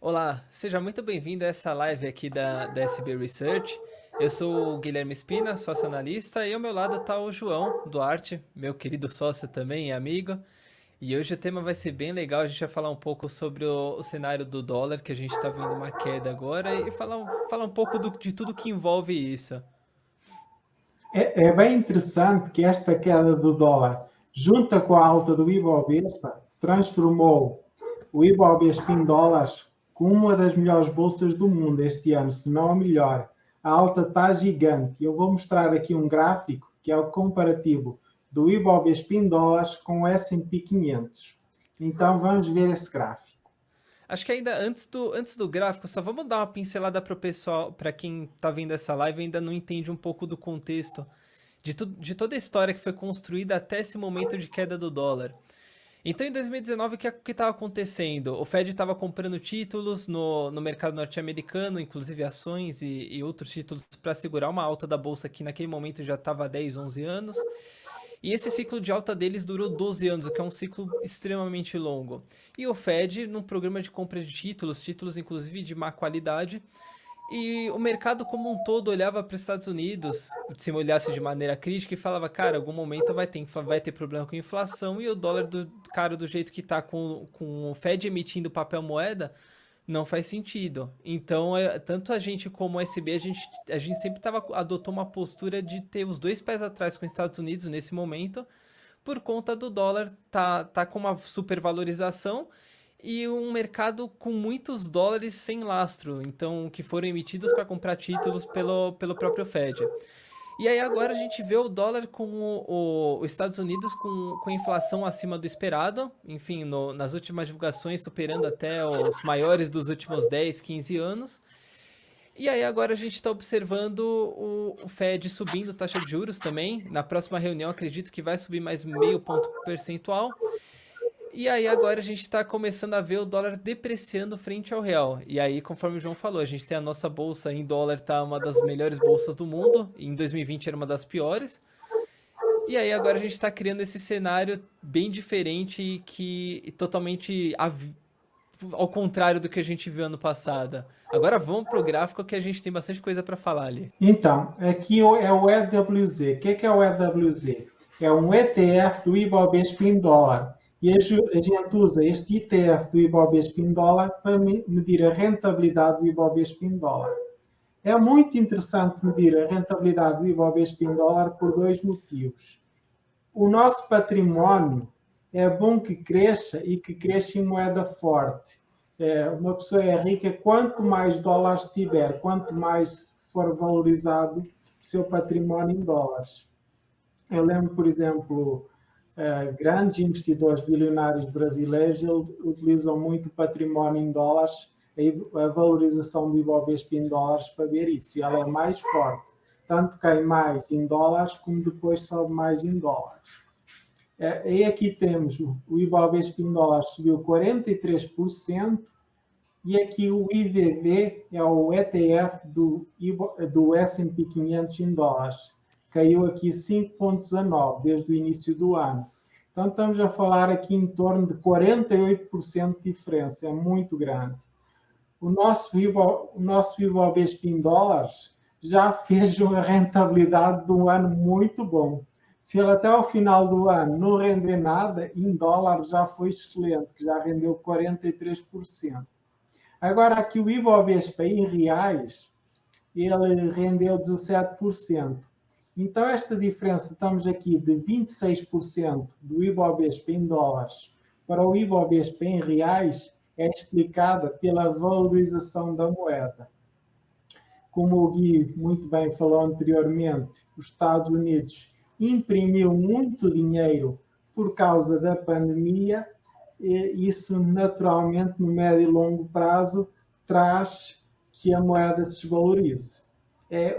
Olá, seja muito bem-vindo a essa live aqui da SB Research. Eu sou o Guilherme Espina, sócio analista, e ao meu lado está o João Duarte, meu querido sócio também e amigo. E hoje o tema vai ser bem legal, a gente vai falar um pouco sobre o cenário do dólar, que a gente está vendo uma queda agora, e falar um pouco de tudo que envolve isso. É bem interessante que esta queda do dólar, junta com a alta do Ibovespa, transformou o Ibovespa em dólares com uma das melhores bolsas do mundo este ano, se não a melhor. A alta está gigante. Eu vou mostrar aqui um gráfico que é o comparativo do Ibovespa em dólares com o S&P 500. Então vamos ver esse gráfico. Acho que ainda antes do gráfico, só vamos dar uma pincelada para o pessoal, para quem está vendo essa live e ainda não entende um pouco do contexto de toda a história que foi construída até esse momento de queda do dólar. Então, em 2019, o que estava acontecendo? O Fed estava comprando títulos no mercado norte-americano, inclusive ações e outros títulos, para segurar uma alta da bolsa que naquele momento já estava há 10, 11 anos. E esse ciclo de alta deles durou 12 anos, o que é um ciclo extremamente longo. E o Fed, num programa de compra de títulos inclusive de má qualidade, e o mercado como um todo olhava para os Estados Unidos, se olhasse de maneira crítica e falava, cara, algum momento vai ter problema com inflação e o dólar cara do jeito que está com o Fed emitindo papel moeda, não faz sentido. Então, tanto a gente como o SB, a gente sempre adotou uma postura de ter os dois pés atrás com os Estados Unidos nesse momento, por conta do dólar tá com uma supervalorização e um mercado com muitos dólares sem lastro, então que foram emitidos para comprar títulos pelo próprio Fed. E aí agora a gente vê o dólar com os Estados Unidos com inflação acima do esperado, enfim, nas últimas divulgações superando até os maiores dos últimos 10, 15 anos. E aí agora a gente está observando o Fed subindo taxa de juros também. Na próxima reunião acredito que vai subir mais meio ponto percentual. E aí agora a gente está começando a ver o dólar depreciando frente ao real. E aí, conforme o João falou, a gente tem a nossa bolsa em dólar, tá uma das melhores bolsas do mundo. Em 2020 era uma das piores. E aí agora a gente está criando esse cenário bem diferente e que totalmente ao contrário do que a gente viu ano passado. Agora vamos pro gráfico que a gente tem bastante coisa para falar ali. Então, aqui é o EWZ. O que é o EWZ? É um ETF do Ibovespa em dólar. E a gente usa este ETF do Ibovespa em dólar para medir a rentabilidade do Ibovespa em dólar. É muito interessante medir a rentabilidade do Ibovespa em dólar por dois motivos. O nosso património é bom que cresça e que cresça em moeda forte. Uma pessoa é rica quanto mais dólares tiver, quanto mais for valorizado o seu património em dólares. Eu lembro, por exemplo, grandes investidores bilionários brasileiros utilizam muito património em dólares, a valorização do Ibovespa em dólares para ver isso, e ela é mais forte. Tanto cai mais em dólares, como depois sobe mais em dólares. E aqui temos o Ibovespa em dólares subiu 43%, e aqui o IVV é o ETF do S&P 500 em dólares. Caiu aqui 5,19 desde o início do ano. Então estamos a falar aqui em torno de 48% de diferença, é muito grande. O nosso Ibovespa em dólares já fez uma rentabilidade de um ano muito bom. Se ele até ao final do ano não render nada, em dólares já foi excelente, que já rendeu 43%. Agora aqui o Ibovespa em reais, ele rendeu 17%. Então esta diferença, estamos aqui de 26% do Ibovespa em dólares para o Ibovespa em reais, é explicada pela valorização da moeda. Como o Gui muito bem falou anteriormente, os Estados Unidos imprimiu muito dinheiro por causa da pandemia, e isso naturalmente no médio e longo prazo traz que a moeda se desvalorize.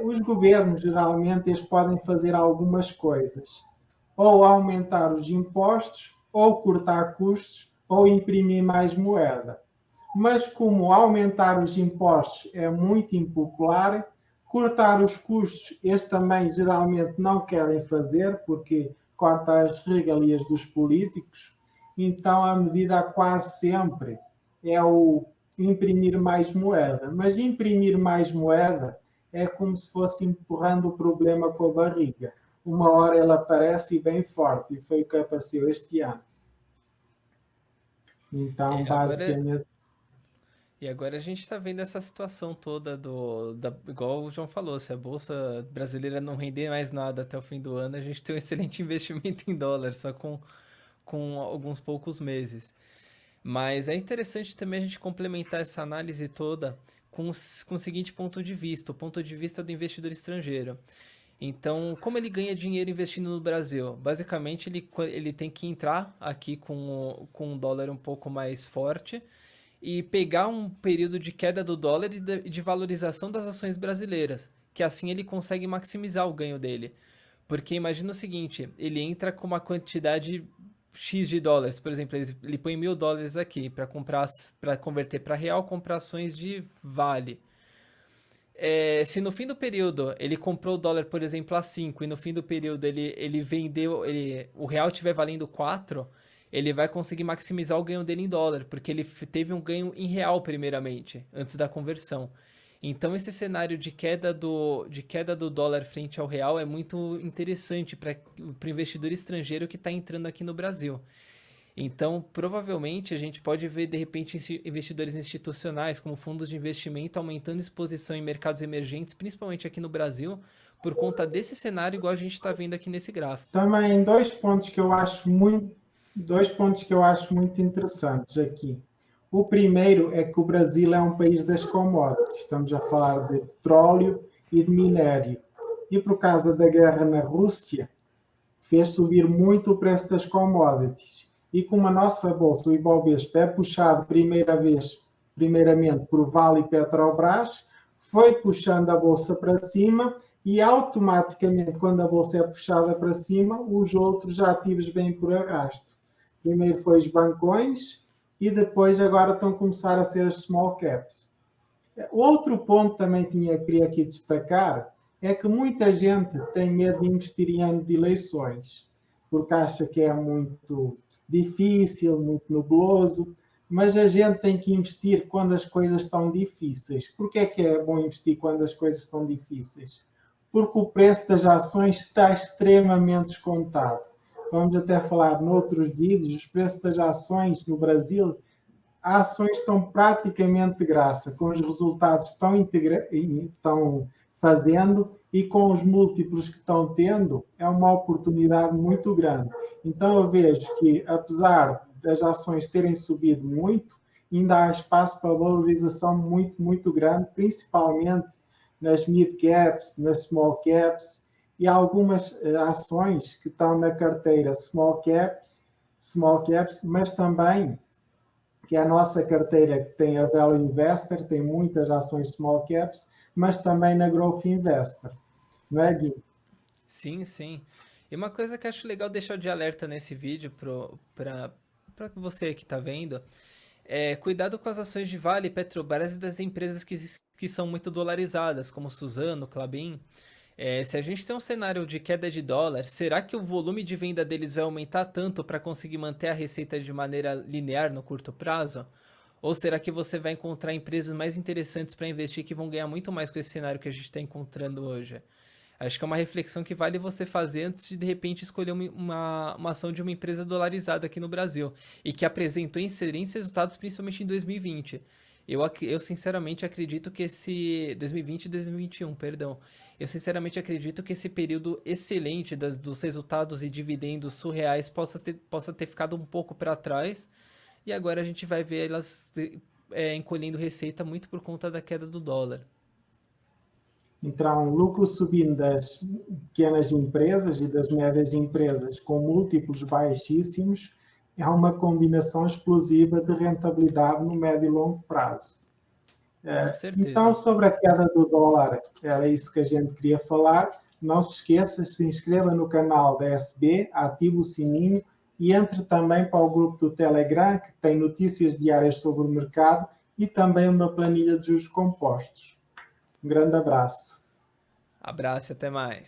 Os governos geralmente eles podem fazer algumas coisas, ou aumentar os impostos, ou cortar custos, ou imprimir mais moeda. Mas como aumentar os impostos é muito impopular, cortar os custos eles também geralmente não querem fazer, porque corta as regalias dos políticos. Então a medida quase sempre é imprimir mais moeda. Mas imprimir mais moeda é como se fosse empurrando o problema com a barriga. Uma hora ele aparece e bem forte, e foi o que apareceu este ano. Então, É, agora, basicamente, e agora a gente está vendo essa situação toda igual o João falou, se a bolsa brasileira não render mais nada até o fim do ano, a gente tem um excelente investimento em dólar, só com alguns poucos meses. Mas é interessante também a gente complementar essa análise toda com o seguinte ponto de vista, o ponto de vista do investidor estrangeiro. Então, como ele ganha dinheiro investindo no Brasil? Basicamente, ele tem que entrar aqui com um dólar um pouco mais forte e pegar um período de queda do dólar e de valorização das ações brasileiras, que assim ele consegue maximizar o ganho dele. Porque imagina o seguinte, ele entra com uma quantidade X de dólares, por exemplo, ele põe $1.000 aqui para comprar, para converter para real, comprar ações de Vale. Se no fim do período ele comprou o dólar, por exemplo, a 5 e no fim do período ele vendeu, o real estiver valendo 4, ele vai conseguir maximizar o ganho dele em dólar, porque ele teve um ganho em real primeiramente, antes da conversão. Então esse cenário de queda do dólar frente ao real é muito interessante para o investidor estrangeiro que está entrando aqui no Brasil. Então, provavelmente, a gente pode ver, de repente, investidores institucionais, como fundos de investimento, aumentando exposição em mercados emergentes, principalmente aqui no Brasil, por conta desse cenário, igual a gente está vendo aqui nesse gráfico. também dois pontos que eu acho muito interessantes aqui. O primeiro é que o Brasil é um país das commodities. Estamos a falar de petróleo e de minério. E por causa da guerra na Rússia, fez subir muito o preço das commodities. E como a nossa bolsa, o Ibovespa, é puxado primeiramente por Vale e Petrobras, foi puxando a bolsa para cima e automaticamente, quando a bolsa é puxada para cima, os outros ativos vêm por arrasto. Primeiro foi os bancões e depois agora estão a começar a ser as small caps. Outro ponto também queria aqui destacar é que muita gente tem medo de investir em ano de eleições, porque acha que é muito difícil, muito nubloso, mas a gente tem que investir quando as coisas estão difíceis. Por que é bom investir quando as coisas estão difíceis? Porque o preço das ações está extremamente descontado. Vamos até falar noutros vídeos, os preços das ações no Brasil, as ações estão praticamente de graça, com os resultados que estão fazendo e com os múltiplos que estão tendo, é uma oportunidade muito grande. Então eu vejo que, apesar das ações terem subido muito, ainda há espaço para valorização muito, muito grande, principalmente nas mid caps, nas small caps, e algumas ações que estão na carteira small caps, mas também que é a nossa carteira que tem a Value Investor, tem muitas ações small caps, mas também na Growth Investor. Não é, Gui? Sim, sim. E uma coisa que eu acho legal deixar de alerta nesse vídeo para você que está vendo é cuidado com as ações de Vale, Petrobras e das empresas que são muito dolarizadas, como Suzano, Klabin. Se a gente tem um cenário de queda de dólar, será que o volume de venda deles vai aumentar tanto para conseguir manter a receita de maneira linear no curto prazo? Ou será que você vai encontrar empresas mais interessantes para investir que vão ganhar muito mais com esse cenário que a gente está encontrando hoje? Acho que é uma reflexão que vale você fazer antes de repente escolher uma ação de uma empresa dolarizada aqui no Brasil e que apresentou excelentes resultados, principalmente em 2020. Eu sinceramente acredito que esse 2020 e 2021, perdão. Eu sinceramente acredito que esse período excelente dos resultados e dividendos surreais possa ter ficado um pouco para trás e agora a gente vai ver elas encolhendo receita muito por conta da queda do dólar. Então, lucro subindo das pequenas empresas e das médias empresas com múltiplos baixíssimos é uma combinação explosiva de rentabilidade no médio e longo prazo. Com Então, certeza. sobre a queda do dólar, era isso que a gente queria falar. Não se esqueça, se inscreva no canal da SB, ative o sininho e entre também para o grupo do Telegram, que tem notícias diárias sobre o mercado e também uma planilha de juros compostos. Um grande abraço. Abraço e até mais.